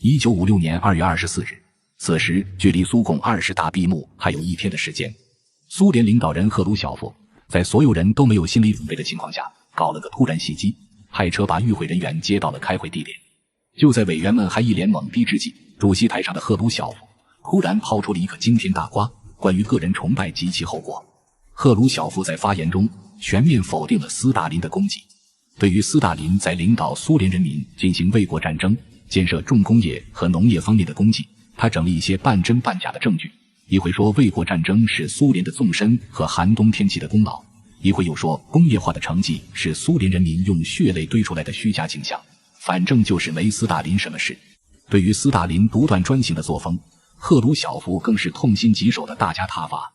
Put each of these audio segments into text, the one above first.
1956年2月24日，此时距离苏共20大闭幕还有1天的时间。苏联领导人赫鲁晓夫在所有人都没有心理准备的情况下，搞了个突然袭击，派车把与会人员接到了开会地点。就在委员们还一脸懵逼之际，主席台上的赫鲁晓夫突然抛出了一个惊天大瓜，关于个人崇拜及其后果。赫鲁晓夫在发言中全面否定了斯大林的功绩。对于斯大林在领导苏联人民进行卫国战争、建设重工业和农业方面的功绩，他整了一些半真半假的证据，一会说卫国战争是苏联的纵深和寒冬天气的功劳，一会又说工业化的成绩是苏联人民用血泪堆出来的虚假景象，反正就是没斯大林什么事。对于斯大林独断专行的作风，赫鲁晓夫更是痛心疾首的大加挞伐。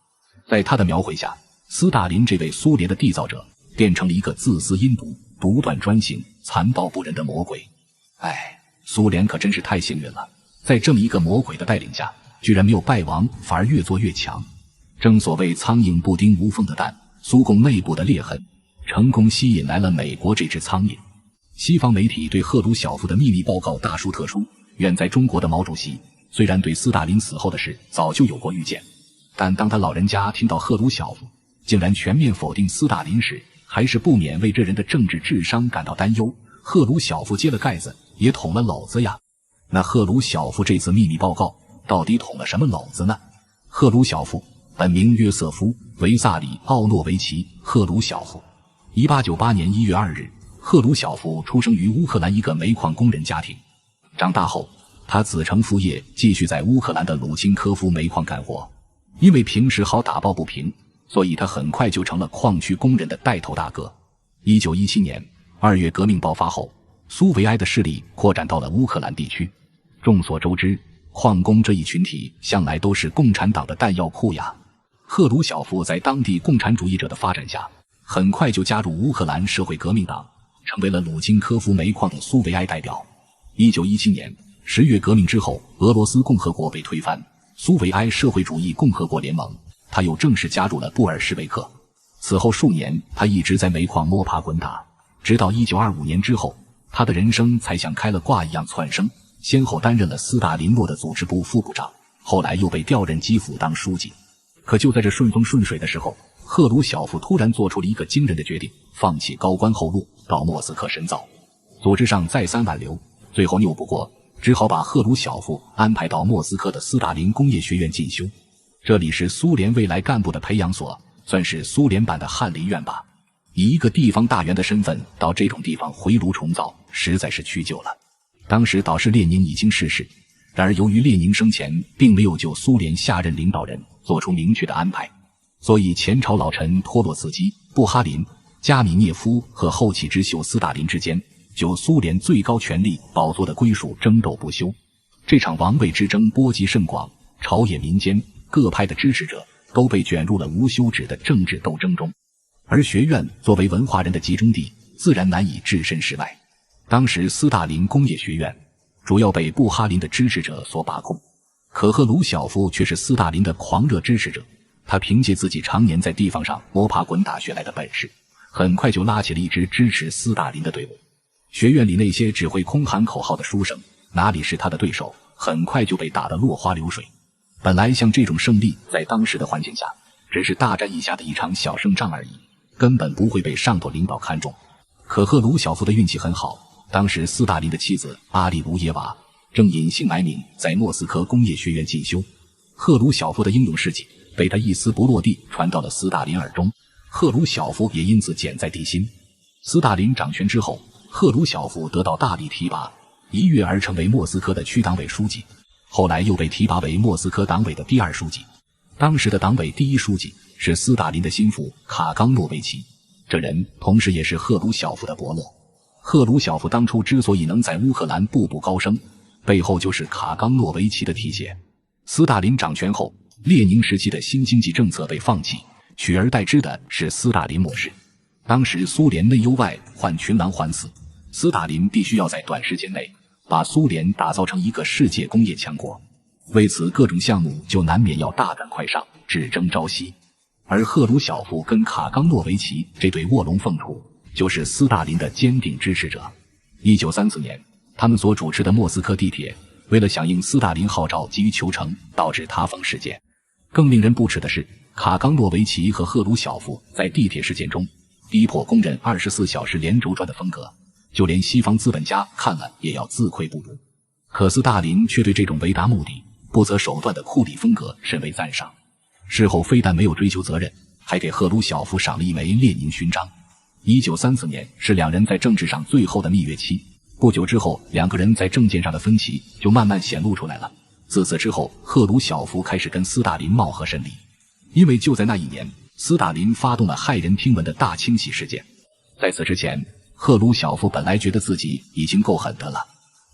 在他的描绘下，斯大林这位苏联的缔造者变成了一个自私阴毒、独断专行、残暴不仁的魔鬼。苏联可真是太幸运了，在这么一个魔鬼的带领下，居然没有败亡，反而越做越强。正所谓苍蝇不叮无缝的蛋，苏共内部的裂痕成功吸引来了美国这只苍蝇。西方媒体对赫鲁晓夫的秘密报告大书特书，远在中国的毛主席虽然对斯大林死后的事早就有过预见，但当他老人家听到赫鲁晓夫竟然全面否定斯大林时，还是不免为这人的政治智商感到担忧。赫鲁晓夫揭了盖子，也捅了篓子呀。那赫鲁晓夫这次秘密报告到底捅了什么篓子呢？赫鲁晓夫本名约瑟夫·维萨里·奥诺维奇·赫鲁晓夫，1898年1月2日，赫鲁晓夫出生于乌克兰一个煤矿工人家庭。长大后，他子承父业，继续在乌克兰的鲁钦科夫煤矿干活。因为平时好打抱不平，所以他很快就成了矿区工人的带头大哥。1917年2月革命爆发后，苏维埃的势力扩展到了乌克兰地区。众所周知，矿工这一群体向来都是共产党的弹药库呀。赫鲁晓夫在当地共产主义者的发展下，很快就加入乌克兰社会革命党，成为了鲁钦科夫煤矿的苏维埃代表。1917年10月革命之后，俄罗斯共和国被推翻，苏维埃社会主义共和国联盟，他又正式加入了布尔什维克。此后数年，他一直在煤矿摸爬滚打，直到1925年之后，他的人生才像开了挂一样窜升，先后担任了斯大林诺的组织部副部长，后来又被调任基辅当书记。可就在这顺风顺水的时候，赫鲁晓夫突然做出了一个惊人的决定，放弃高官厚禄，到莫斯科深造。组织上再三挽留，最后拗不过，只好把赫鲁晓夫安排到莫斯科的斯大林工业学院进修。这里是苏联未来干部的培养所，算是苏联版的翰林院吧。以一个地方大员的身份到这种地方回炉重造，实在是屈就了。当时导师列宁已经逝世，然而由于列宁生前并没有就苏联下任领导人做出明确的安排，所以前朝老臣托洛茨基、布哈林、加米涅夫和后起之秀斯大林之间就苏联最高权力宝座的归属争斗不休。这场王位之争波及甚广，朝野民间各派的支持者都被卷入了无休止的政治斗争中，而学院作为文化人的集中地，自然难以置身事外。当时斯大林工业学院主要被布哈林的支持者所把控，可赫鲁晓夫却是斯大林的狂热支持者。他凭借自己常年在地方上摸爬滚打学来的本事，很快就拉起了一支支持斯大林的队伍。学院里那些只会空喊口号的书生哪里是他的对手，很快就被打得落花流水。本来像这种胜利在当时的环境下只是大战一下的一场小胜仗而已，根本不会被上头领导看重。可赫鲁晓夫的运气很好，当时斯大林的妻子阿利卢耶娃正隐姓埋名在莫斯科工业学院进修。赫鲁晓夫的英勇事迹被他一丝不落地传到了斯大林耳中，赫鲁晓夫也因此减在地心。斯大林掌权之后，赫鲁晓夫得到大力提拔，一跃而成为莫斯科的区党委书记，后来又被提拔为莫斯科党委的第二书记。当时的党委第一书记是斯大林的心腹卡冈诺维奇，这人同时也是赫鲁晓夫的伯乐。赫鲁晓夫当初之所以能在乌克兰步步高升，背后就是卡冈诺维奇的提携。斯大林掌权后，列宁时期的新经济政策被放弃，取而代之的是斯大林模式。当时苏联内忧外患群狼环伺，斯大林必须要在短时间内把苏联打造成一个世界工业强国，为此各种项目就难免要大赶快上，只争朝夕。而赫鲁晓夫跟卡冈诺维奇这对卧龙凤雏就是斯大林的坚定支持者。1934年，他们所主持的莫斯科地铁为了响应斯大林号召，急于求成，导致塌方事件。更令人不齿的是，卡冈诺维奇和赫鲁晓夫在地铁事件中逼迫工人24小时连轴转的风格，就连西方资本家看了也要自愧不如。可斯大林却对这种为达目的不择手段的酷吏风格甚为赞赏。事后非但没有追究责任，还给赫鲁晓夫赏了一枚列宁勋章。1934年是两人在政治上最后的蜜月期，不久之后，两个人在政见上的分歧就慢慢显露出来了。自此之后，赫鲁晓夫开始跟斯大林貌合神离，因为就在那一年，斯大林发动了骇人听闻的大清洗事件。在此之前，赫鲁晓夫本来觉得自己已经够狠的了，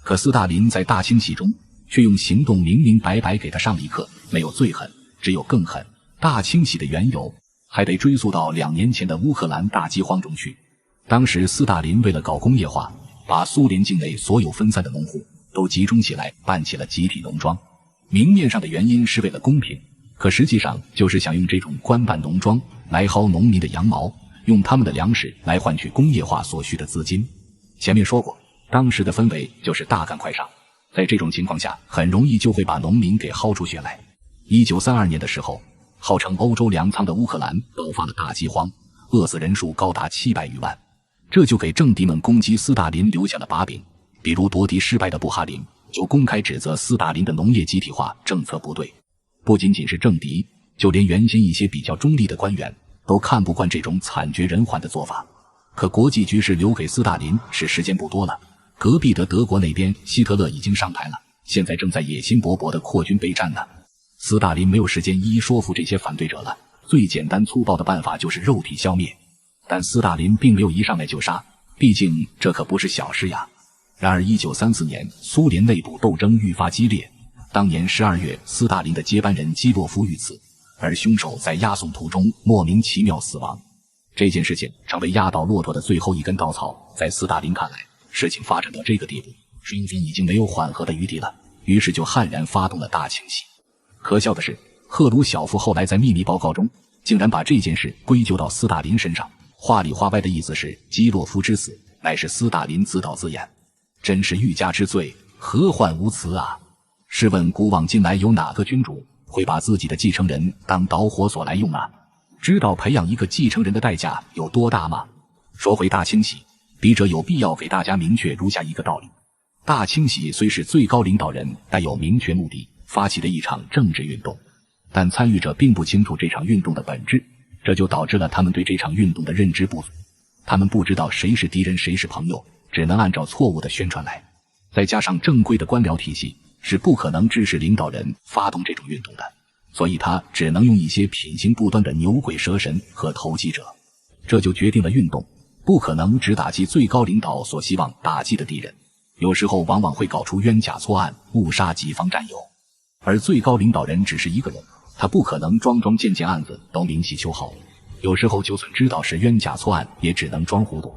可斯大林在大清洗中却用行动明明白白给他上了一课，没有最狠，只有更狠。大清洗的缘由还得追溯到2年前的乌克兰大饥荒中去。当时斯大林为了搞工业化，把苏联境内所有分散的农户都集中起来办起了集体农庄。明面上的原因是为了公平，可实际上就是想用这种官办农庄来薅农民的羊毛，用他们的粮食来换取工业化所需的资金。前面说过，当时的氛围就是大干快上，在这种情况下很容易就会把农民给薅出血来。1932年的时候，号称欧洲粮仓的乌克兰爆发了大饥荒，饿死人数高达700余万。这就给政敌们攻击斯大林留下了把柄，比如夺嫡失败的布哈林就公开指责斯大林的农业集体化政策不对。不仅仅是政敌，就连原先一些比较中立的官员都看不惯这种惨绝人寰的做法。可国际局势留给斯大林是时间不多了，隔壁的德国那边希特勒已经上台了，现在正在野心勃勃地扩军备战呢。斯大林没有时间一一说服这些反对者了，最简单粗暴的办法就是肉体消灭。但斯大林并没有一上来就杀，毕竟这可不是小事呀。然而1934年，苏联内部斗争愈发激烈。当年12月，斯大林的接班人基洛夫遇刺，而凶手在押送途中莫名其妙死亡。这件事情成为压倒骆驼的最后一根稻草。在斯大林看来，事情发展到这个地步，双方已经没有缓和的余地了，于是就悍然发动了大清洗。可笑的是，赫鲁晓夫后来在秘密报告中竟然把这件事归咎到斯大林身上，话里话外的意思是基洛夫之死乃是斯大林自导自演，真是欲加之罪，何患无辞啊！试问古往今来有哪个君主会把自己的继承人当导火索来用啊？知道培养一个继承人的代价有多大吗？说回大清洗，笔者有必要给大家明确如下一个道理：大清洗虽是最高领导人带有明确目的发起的一场政治运动，但参与者并不清楚这场运动的本质，这就导致了他们对这场运动的认知不足。他们不知道谁是敌人谁是朋友，只能按照错误的宣传来。再加上正规的官僚体系是不可能支持领导人发动这种运动的，所以他只能用一些品行不端的牛鬼蛇神和投机者。这就决定了运动不可能只打击最高领导所希望打击的敌人，有时候往往会搞出冤假错案，误杀己方战友。而最高领导人只是一个人，他不可能桩桩件件案子都明细秋毫，有时候就算知道是冤假错案，也只能装糊涂，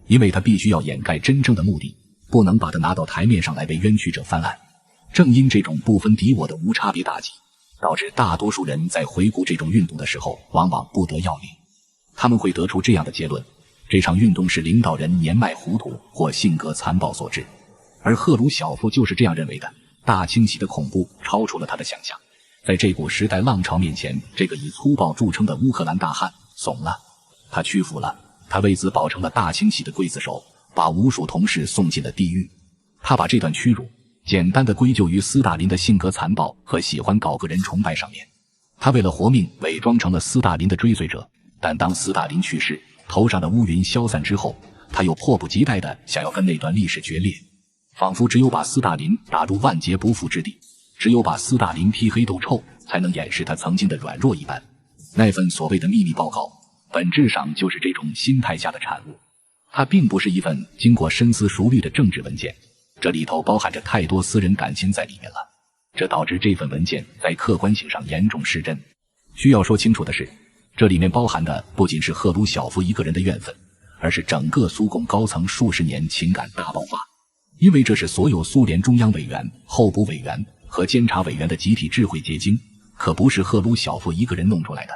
因为他必须要掩盖真正的目的，不能把它拿到台面上来为冤屈者翻案。正因这种不分敌我的无差别打击，导致大多数人在回顾这种运动的时候往往不得要领。他们会得出这样的结论：这场运动是领导人年迈糊涂或性格残暴所致。而赫鲁晓夫就是这样认为的。大清洗的恐怖超出了他的想象，在这股时代浪潮面前，这个以粗暴著称的乌克兰大汉怂了，他屈服了，他为此保成了大清洗的刽子手，把无数同事送进了地狱。他把这段屈辱简单的归咎于斯大林的性格残暴和喜欢搞个人崇拜上面。他为了活命伪装成了斯大林的追随者，但当斯大林去世，头上的乌云消散之后，他又迫不及待地想要跟那段历史决裂，仿佛只有把斯大林打入万劫不复之地，只有把斯大林批黑斗臭，才能掩饰他曾经的软弱一般。那份所谓的秘密报告本质上就是这种心态下的产物，它并不是一份经过深思熟虑的政治文件，这里头包含着太多私人感情在里面了，这导致这份文件在客观性上严重失真。需要说清楚的是，这里面包含的不仅是赫鲁晓夫一个人的怨愤，而是整个苏共高层数十年情感大爆发。因为这是所有苏联中央委员、候补委员和监察委员的集体智慧结晶，可不是赫鲁晓夫一个人弄出来的。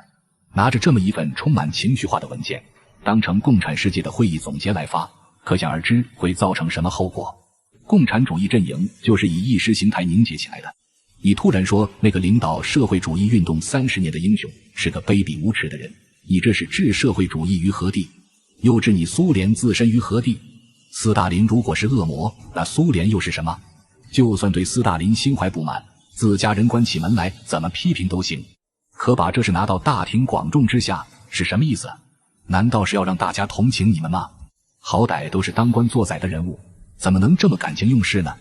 拿着这么一份充满情绪化的文件当成共产世界的会议总结来发，可想而知会造成什么后果。共产主义阵营就是以意识形态凝结起来的。你突然说那个领导社会主义运动30年的英雄是个卑鄙无耻的人，你这是置社会主义于何地？又置你苏联自身于何地？斯大林如果是恶魔，那苏联又是什么？就算对斯大林心怀不满，自家人关起门来怎么批评都行，可把这事拿到大庭广众之下是什么意思？难道是要让大家同情你们吗？好歹都是当官做宰的人物，怎么能这么感情用事呢？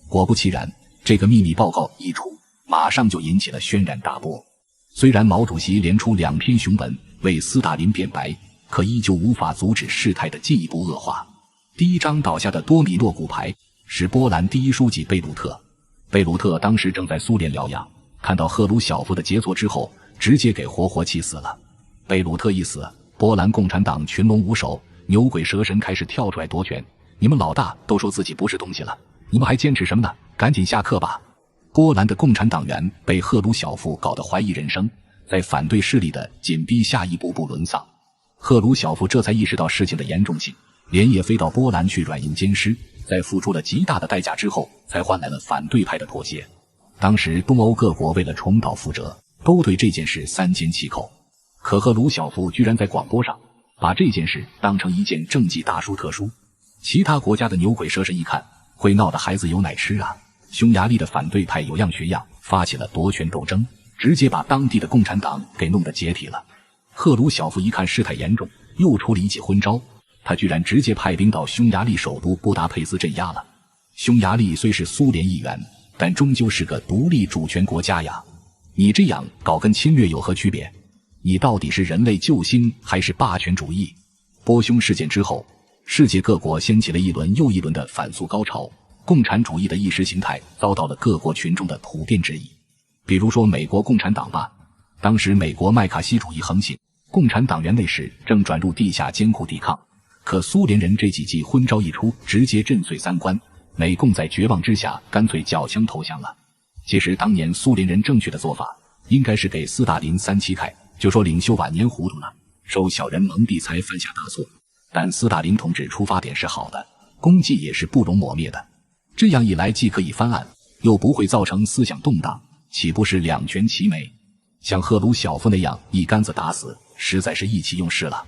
果不其然，这个秘密报告一出，马上就引起了轩然大波。虽然毛主席连出2篇雄文为斯大林辩白，可依旧无法阻止事态的进一步恶化。第一张倒下的多米诺骨牌是波兰第一书记贝鲁特。贝鲁特当时正在苏联疗养，看到赫鲁晓夫的杰作之后，直接给活活气死了。贝鲁特一死，波兰共产党群龙无首，牛鬼蛇神开始跳出来夺权。你们老大都说自己不是东西了，你们还坚持什么呢？赶紧下课吧！波兰的共产党员被赫鲁晓夫搞得怀疑人生，在反对势力的紧逼下一步步沦丧。赫鲁晓夫这才意识到事情的严重性，连夜飞到波兰去软硬兼施，在付出了极大的代价之后，才换来了反对派的妥协。当时东欧各国为了重蹈覆辙，都对这件事三缄其口，可赫鲁晓夫居然在广播上把这件事当成一件政绩大书特书。其他国家的牛鬼蛇神一看，会闹的孩子有奶吃啊！匈牙利的反对派有样学样，发起了夺权斗争，直接把当地的共产党给弄得解体了。赫鲁晓夫一看事态严重，又出了一记昏招，他居然直接派兵到匈牙利首都布达佩斯镇压了。匈牙利虽是苏联一员，但终究是个独立主权国家呀，你这样搞跟侵略有何区别？你到底是人类救星还是霸权主义？波匈事件之后，世界各国掀起了一轮又一轮的反苏高潮，共产主义的意识形态遭到了各国群众的普遍质疑。比如说美国共产党吧，当时美国麦卡锡主义横行，共产党员内史正转入地下艰苦抵抗，可苏联人这几记昏招一出，直接震碎三观，美共在绝望之下干脆缴枪投降了。其实当年苏联人正确的做法应该是给斯大林3七开，就说领袖晚年糊涂了，受小人蒙蔽才犯下大错，但斯大林同志出发点是好的，功绩也是不容磨灭的。这样一来既可以翻案，又不会造成思想动荡，岂不是两全其美？像赫鲁晓夫那样一竿子打死，实在是意气用事了。